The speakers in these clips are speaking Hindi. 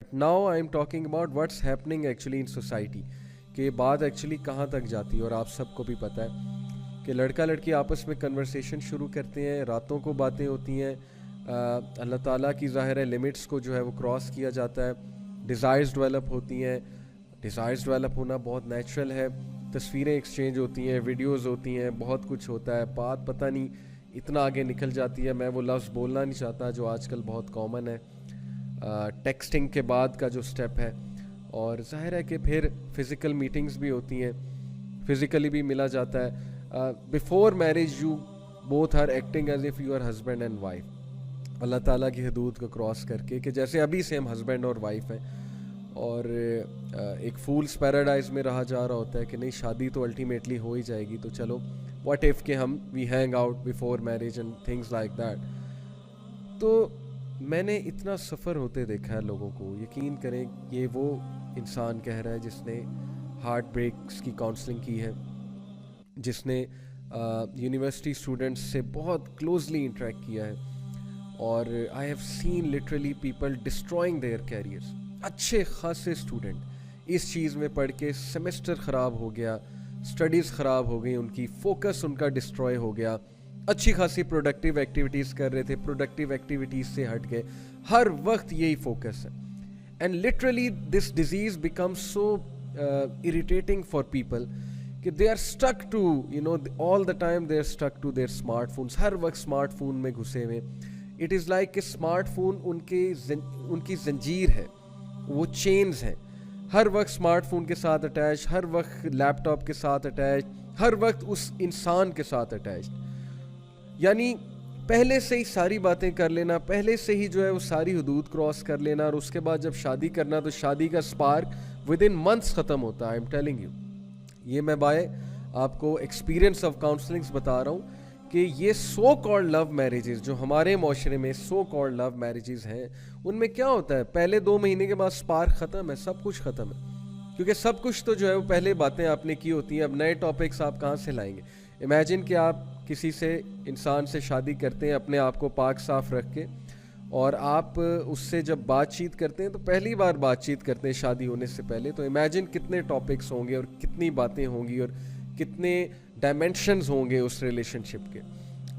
But now I am talking about what's happening actually in society, कि बात एक्चुअली कहाँ तक जाती है। और आप सबको भी पता है कि लड़का लड़की आपस में कन्वर्सेशन शुरू करते हैं, रातों को बातें होती हैं, अल्लाह ताला की ज़ाहिर है लिमिट्स को जो है वो क्रॉस किया जाता है, डिज़ायर्स डेवलप होती हैं। डिज़ायर्स डेवलप होना बहुत नेचुरल है, तस्वीरें एक्सचेंज होती हैं, वीडियोस होती हैं, बहुत कुछ होता है। बात पता नहीं इतना आगे निकल जाती है, मैं वो लफ्ज़ बोलना नहीं चाहता जो आजकल बहुत कॉमन है, टेक्सटिंग के बाद का जो स्टेप है। और ज़ाहिर है कि फिर फ़िज़िकल मीटिंग्स भी होती हैं, फ़िज़िकली भी मिला जाता है। Before marriage you both are acting as if you are husband and wife, Allah Taala की हदूद को क्रॉस करके, कि जैसे अभी से हम हस्बैंड और वाइफ हैं। और एक फूल्स पैराडाइज में रहा जा रहा होता है कि नहीं शादी तो अल्टीमेटली हो ही जाएगी, तो चलो व्हाट इफ़ कि हम we hang out before marriage and things like that. तो मैंने इतना सफ़र होते देखा है लोगों को, यकीन करें ये वो इंसान कह रहा है जिसने हार्ट ब्रेक्स की काउंसलिंग की है, जिसने यूनिवर्सिटी स्टूडेंट्स से बहुत क्लोजली इंटरेक्ट किया है। और I have seen literally people destroying there carriers. अच्छे खासे स्टूडेंट इस चीज़ में पढ़ के सेमेस्टर ख़राब हो गया, स्टडीज़ ख़राब हो गई उनकी, फोकस उनका डिस्ट्रॉय हो गया। अच्छी खासी प्रोडक्टिव एक्टिविटीज़ कर रहे थे, प्रोडक्टिव एक्टिविटीज़ से हट गए, हर वक्त यही फोकस है। And literally this disease becomes so irritating for people कि they are stuck to all the time they are stuck to their smartphones, हर वक्त स्मार्टफोन में घुसे हुए। इट इज़ लाइक कि स्मार्टफोन उनकी जंजीर है, वो चेन्स हैं, हर वक्त स्मार्टफोन के साथ अटैच, हर वक्त लैपटॉप के साथ अटैच, हर वक्त उस इंसान के साथ अटैच। यानी पहले से ही सारी बातें कर लेना, पहले से ही जो है वो सारी हदूद क्रॉस कर लेना, और उसके बाद जब शादी करना तो शादी का स्पार्क विद इन मंथ्स ख़त्म होता है। आई एम टेलिंग यू, ये मैं बाय आपको एक्सपीरियंस ऑफ काउंसलिंग्स बता रहा हूँ कि ये सो कॉल्ड लव मैरिजेस जो हमारे माशरे में सो कॉल्ड लव मैरिजेस हैं, उनमें क्या होता है, पहले 2 महीने के बाद स्पार्क ख़त्म है, सब कुछ ख़त्म है। क्योंकि सब कुछ तो जो है वो पहले बातें आपने की होती हैं, अब नए टॉपिक्स आप कहाँ से लाएंगे। इमेजिन कि आप किसी से इंसान से शादी करते हैं अपने आप को पाक साफ रख के, और आप उससे जब बातचीत करते हैं तो पहली बार बातचीत करते हैं शादी होने से पहले, तो इमेजिन कितने टॉपिक्स होंगे और कितनी बातें होंगी और कितने डायमेंशंस होंगे उस रिलेशनशिप के।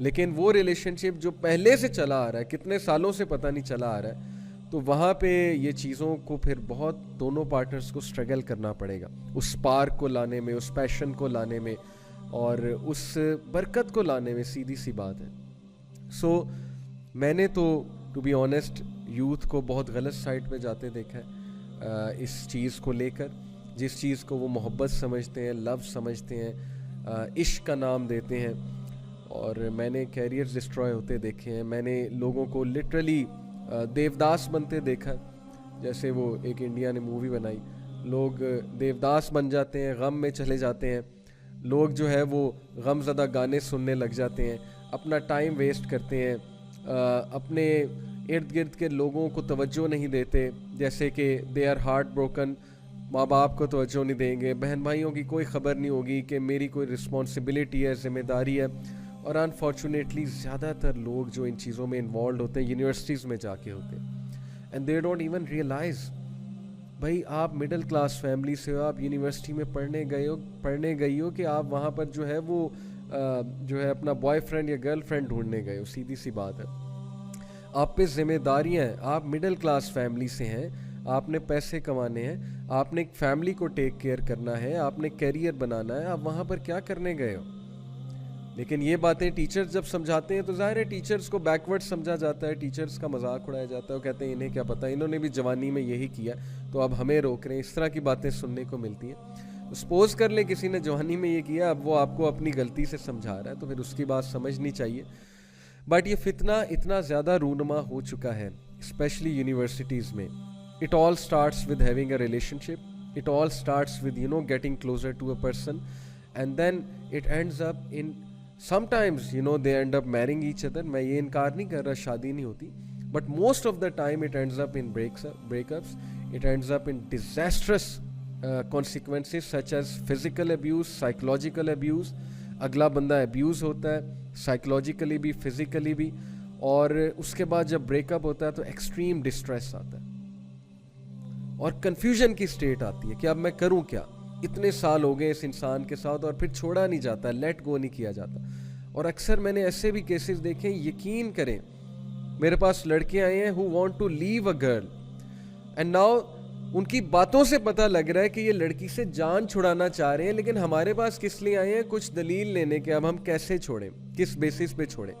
लेकिन वो रिलेशनशिप जो पहले से चला आ रहा है, कितने सालों से पता नहीं चला आ रहा है, तो वहाँ पे ये चीज़ों को फिर बहुत दोनों पार्टनर्स को स्ट्रगल करना पड़ेगा उस स्पार्क को लाने में, उस पैशन को लाने में, और उस बरकत को लाने में। सीधी सी बात है। सो मैंने तो टू बी ऑनेस्ट यूथ को बहुत गलत साइड पे जाते देखा है इस चीज़ को लेकर, जिस चीज़ को वो मोहब्बत समझते हैं, लव समझते हैं, इश्क का नाम देते हैं। और मैंने कैरियर्स डिस्ट्रॉय होते देखे हैं, मैंने लोगों को लिटरली देवदास बनते देखा। जैसे वो एक इंडिया ने मूवी बनाई, लोग देवदास बन जाते हैं, गम में चले जाते हैं, लोग जो है वो गमज़दा गाने सुनने लग जाते हैं, अपना टाइम वेस्ट करते हैं, अपने इर्द गिर्द के लोगों को तवज्जो नहीं देते, जैसे कि दे आर हार्ट ब्रोकन, माँ बाप को तवज्जो नहीं देंगे, बहन भाइयों की कोई ख़बर नहीं होगी कि मेरी कोई रिस्पॉन्सिबिलिटी है, ज़िम्मेदारी है। और अनफॉर्चुनेटली ज़्यादातर लोग जो इन चीज़ों में इन्वॉल्व होते हैं यूनिवर्सिटीज़ में जाके होते हैं, and they don't even realise. भाई आप मिडिल क्लास फैमिली से हो, आप यूनिवर्सिटी में पढ़ने गई हो कि आप वहाँ पर जो है वो जो है अपना बॉयफ्रेंड या गर्लफ्रेंड ढूंढने गए हो। सीधी सी बात है, आप पे जिम्मेदारियाँ हैं, आप मिडिल क्लास फैमिली से हैं, आपने पैसे कमाने हैं, आपने एक फैमिली को टेक केयर करना है, आपने कैरियर बनाना है, आप वहाँ पर क्या करने गए हो। लेकिन ये बातें टीचर्स जब समझाते हैं तो जाहिर है टीचर्स को बैकवर्ड समझा जाता है, टीचर्स का मजाक उड़ाया जाता है, वो कहते हैं इन्हें क्या पता, इन्होंने भी जवानी में यही किया तो अब हमें रोक रहे हैं। इस तरह की बातें सुनने को मिलती हैं। तो सपोज कर ले किसी ने जवानी में ये किया, अब वो आपको अपनी गलती से समझा रहा है, तो फिर उसकी बात समझनी चाहिए। बट ये फितना इतना ज़्यादा रूनमा हो चुका है, स्पेशली यूनिवर्सिटीज़ में। It all starts with having a relationship, it all starts with getting closer to a person, and then it ends up in sometimes they end up marrying each other। मैं ये इनकार नहीं कर रहा शादी नहीं होती, but most of the time it ends up in breakups, it ends up in disastrous consequences such as physical abuse, psychological abuse। अगला बंदा abuse होता है psychologically भी, physically भी, और उसके बाद जब breakup होता है तो extreme distress आता है। और कन्फ्यूजन की स्टेट आती है कि अब मैं करूं क्या, इतने साल हो गए इस इंसान के साथ और फिर छोड़ा नहीं जाता, लेट गो नहीं किया जाता। और अक्सर मैंने ऐसे भी केसेस देखे, यकीन करें मेरे पास लड़के आए हैं who want to leave a girl and now उनकी बातों से पता लग रहा है कि ये लड़की से जान छुड़ाना चाह रहे हैं, लेकिन हमारे पास किस लिए आए हैं, कुछ दलील लेने के अब हम कैसे छोड़ें, किस बेसिस पे छोड़ें।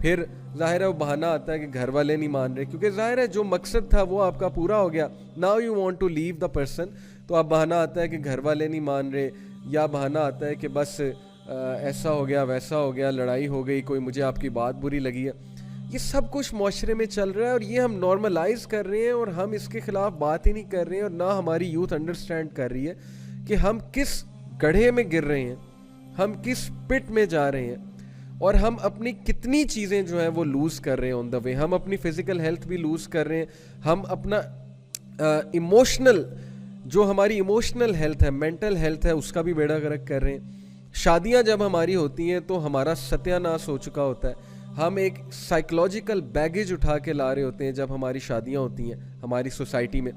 फिर जाहिर है वो बहाना आता है कि घर वाले नहीं मान रहे, क्योंकि जाहिर है जो मकसद था वो आपका पूरा हो गया, now you want to leave the person, तो अब बहाना आता है कि घर वाले नहीं मान रहे, या बहाना आता है कि बस ऐसा हो गया वैसा हो गया, लड़ाई हो गई, कोई मुझे आपकी बात बुरी लगी है। ये सब कुछ माशरे में चल रहा है और ये हम नॉर्मलाइज कर रहे हैं और हम इसके खिलाफ बात ही नहीं कर रहे हैं, और ना हमारी यूथ अंडरस्टैंड कर रही है कि हम किस गड्ढे में गिर रहे हैं, हम किस पिट में जा रहे हैं, और हम अपनी कितनी चीज़ें जो हैं वो लूज़ कर रहे हैं ऑन द वे। हम अपनी फिजिकल हेल्थ भी लूज़ कर रहे हैं, हम अपना इमोशनल जो हमारी इमोशनल हेल्थ है, मेंटल हेल्थ है, उसका भी बेड़ा गर्क कर रहे हैं। शादियां जब हमारी होती हैं तो हमारा सत्यानाश हो चुका होता है, हम एक साइकोलॉजिकल बैगेज उठा के ला रहे होते हैं जब हमारी शादियां होती हैं हमारी सोसाइटी में,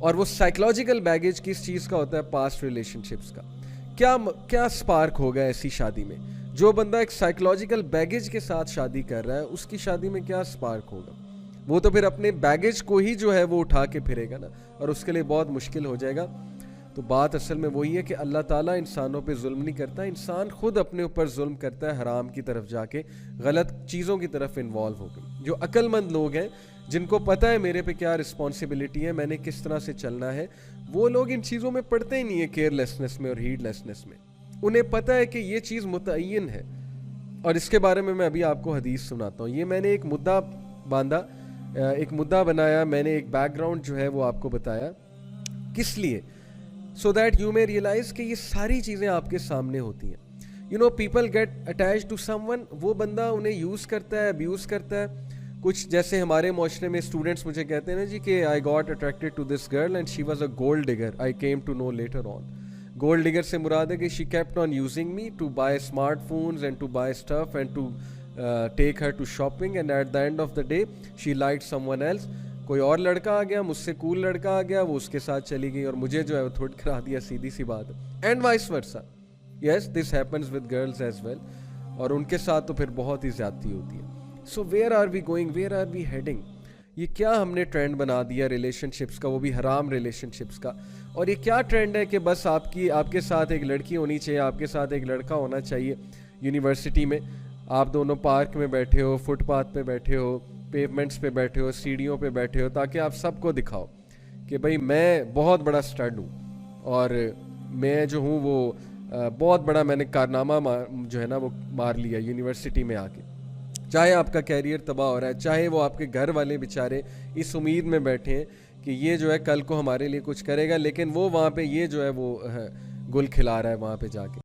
और वो साइकोलॉजिकल बैगेज किस चीज़ का होता है, पास्ट रिलेशनशिप्स का। क्या स्पार्क होगा ऐसी शादी में? जो बंदा एक साइकोलॉजिकल बैगेज के साथ शादी कर रहा है उसकी शादी में क्या स्पार्क होगा? वो तो फिर अपने बैगेज को ही जो है वो उठा के फिरेगा ना, और उसके लिए बहुत मुश्किल हो जाएगा। तो बात असल में वही है कि अल्लाह ताला इंसानों पे जुल्म नहीं करता, इंसान खुद अपने ऊपर जुल्म करता है, हराम की तरफ जाके गलत चीज़ों की तरफ इन्वॉल्व हो गए। जो अक्लमंद लोग हैं जिनको पता है मेरे पे क्या रिस्पॉन्सिबिलिटी है, मैंने किस तरह से चलना है, वो लोग इन चीज़ों में पड़ते ही नहीं है, केयरलेसनेस में और हीडलेसनेस में। उन्हें पता है कि ये चीज़ मुतय्यन है, और इसके बारे में मैं अभी आपको हदीस सुनाता हूँ। ये मैंने एक मुद्दा बांधा, एक मुद्दा बनाया, मैंने एक बैकग्राउंड जो है वो आपको बताया, किस लिए, so that you may realise कि ये सारी चीज़ें आपके सामने होती हैं। You know people get attach to someone, वो बंदा उन्हें यूज़ करता है, अब्यूज़ करता है। कुछ जैसे हमारे माशरे में स्टूडेंट्स मुझे कहते हैं ना जी कि I got attracted to this girl and she was a gold digger, I came to know later on. Gold digger से मुराद है कि she kept on using me to buy smartphones and to buy stuff and to take her to shopping, and at the end of the day she liked someone else. कोई और लड़का आ गया, मुझसे कूल लड़का आ गया, वो उसके साथ चली गई और मुझे जो है वो थोड़ा करा दिया, सीधी सी बात है। And vice versa, yes this happens with girls as well, और उनके साथ तो फिर बहुत ही ज्यादती होती है। So where are we going, where are we heading? ये क्या हमने ट्रेंड बना दिया रिलेशनशिप्स का, वो भी हराम रिलेशनशिप्स का। और ये क्या ट्रेंड है कि बस आपके साथ एक लड़की होनी चाहिए, आपके साथ एक लड़का होना चाहिए। यूनिवर्सिटी में आप दोनों पार्क में बैठे हो, फुटपाथ पे बैठे हो, पेवमेंट्स पे बैठे हो, सीढ़ियों पे बैठे हो, ताकि आप सबको दिखाओ कि भाई मैं बहुत बड़ा स्टड हूँ और मैं जो हूँ वो बहुत बड़ा मैंने कारनामा जो है ना वो मार लिया यूनिवर्सिटी में आके। चाहे आपका कैरियर तबाह हो रहा है, चाहे वो आपके घर वाले बेचारे इस उम्मीद में बैठे हैं कि ये जो है कल को हमारे लिए कुछ करेगा, लेकिन वो वहाँ पे ये जो है वो गुल खिला रहा है वहाँ पे जाके।